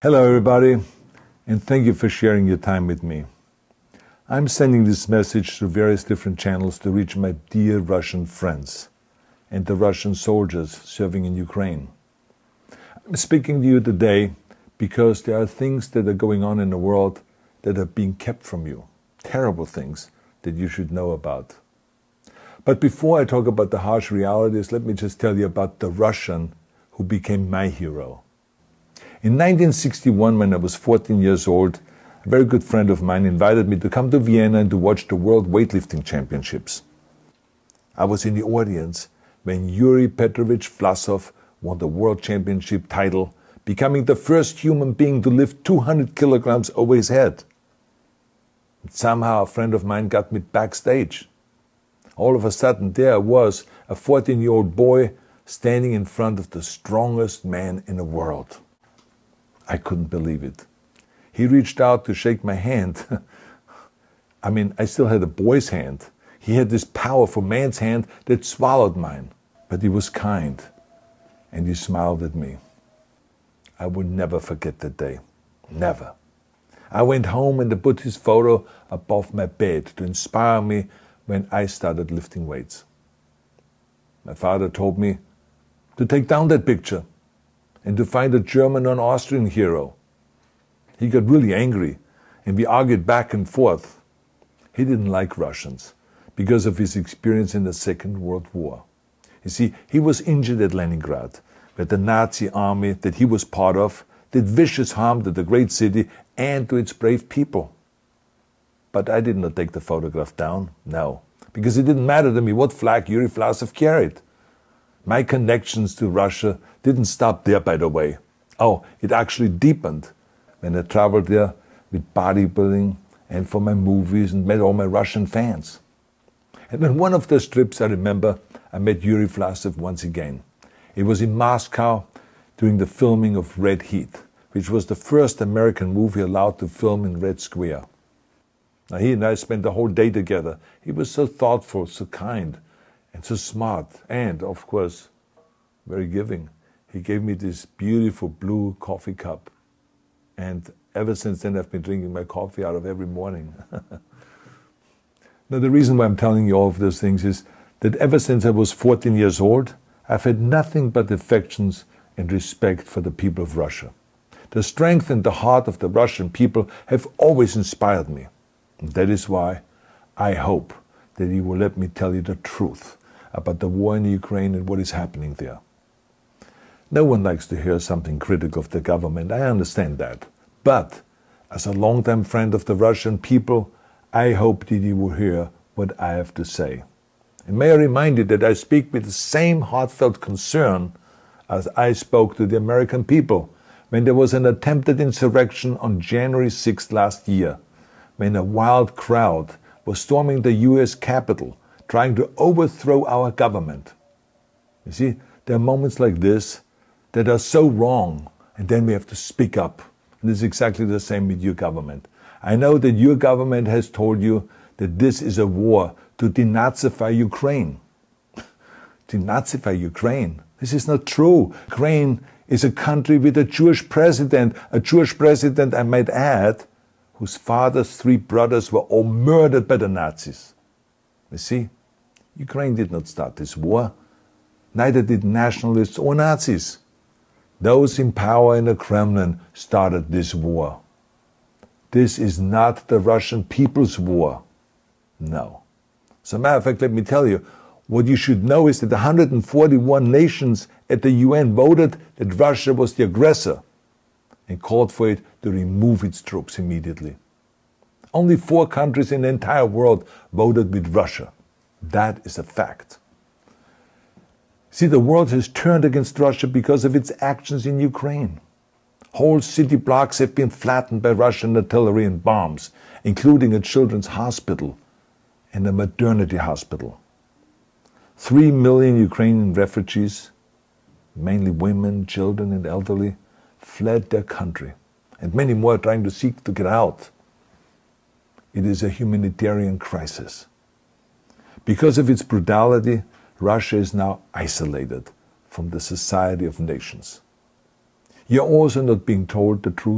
Hello everybody, and thank you for sharing your time with me. I'm sending this message through various different channels to reach my dear Russian friends and the Russian soldiers serving in Ukraine. I'm speaking to you today because there are things that are going on in the world that are being kept from you, terrible things that you should know about. But before I talk about the harsh realities, let me just tell you about the Russian who became my hero. In 1961, when I was 14 years old, a very good friend of mine invited me to come to Vienna and to watch the World Weightlifting Championships. I was in the audience when Yuri Petrovich Vlasov won the World Championship title, becoming the first human being to lift 200 kilograms over his head. And somehow a friend of mine got me backstage. All of a sudden there I was, a 14-year-old boy, standing in front of the strongest man in the world. I couldn't believe it. He reached out to shake my hand. I still had a boy's hand. He had this powerful man's hand that swallowed mine. But he was kind, and he smiled at me. I will never forget that day. Never. I went home and I put his photo above my bed to inspire me when I started lifting weights. My father told me to take down that picture and to find a German or an Austrian hero. He got really angry, and we argued back and forth. He didn't like Russians because of his experience in the Second World War. You see, he was injured at Leningrad, where the Nazi army that he was part of did vicious harm to the great city and to its brave people. But I did not take the photograph down, no, because it didn't matter to me what flag Yuri Vlasov carried. My connections to Russia didn't stop there, by the way. Oh, it actually deepened when I traveled there with bodybuilding and for my movies and met all my Russian fans. And on one of those trips, I remember, I met Yuri Vlasov once again. It was in Moscow during the filming of Red Heat, which was the first American movie allowed to film in Red Square. Now, he and I spent the whole day together. He was so thoughtful, so kind, and so smart, and, of course, very giving. He gave me this beautiful blue coffee cup. And ever since then, I've been drinking my coffee out of every morning. Now, the reason why I'm telling you all of those things is that ever since I was 14 years old, I've had nothing but affections and respect for the people of Russia. The strength and the heart of the Russian people have always inspired me. And that is why I hope that you will let me tell you the truth about the war in Ukraine and what is happening there. No one likes to hear something critical of the government, I understand that. But as a longtime friend of the Russian people, I hope that you will hear what I have to say. And may I remind you that I speak with the same heartfelt concern as I spoke to the American people when there was an attempted insurrection on January 6th last year, when a wild crowd was storming the US Capitol, trying to overthrow our government. You see, there are moments like this that are so wrong, and then we have to speak up. And it's exactly the same with your government. I know that your government has told you that this is a war to denazify Ukraine. Denazify Ukraine? This is not true. Ukraine is a country with a Jewish president, I might add, whose father's 3 brothers were all murdered by the Nazis. You see, Ukraine did not start this war. Neither did nationalists or Nazis. Those in power in the Kremlin started this war. This is not the Russian people's war. No. As a matter of fact, let me tell you, what you should know is that 141 nations at the UN voted that Russia was the aggressor and called for it to remove its troops immediately. Only 4 countries in the entire world voted with Russia. That is a fact. See, the world has turned against Russia because of its actions in Ukraine. Whole city blocks have been flattened by Russian artillery and bombs, including a children's hospital and a maternity hospital. 3 million Ukrainian refugees, mainly women, children, and elderly, fled their country, and many more are trying to seek to get out. It is a humanitarian crisis. Because of its brutality, Russia is now isolated from the society of nations. You're also not being told the truth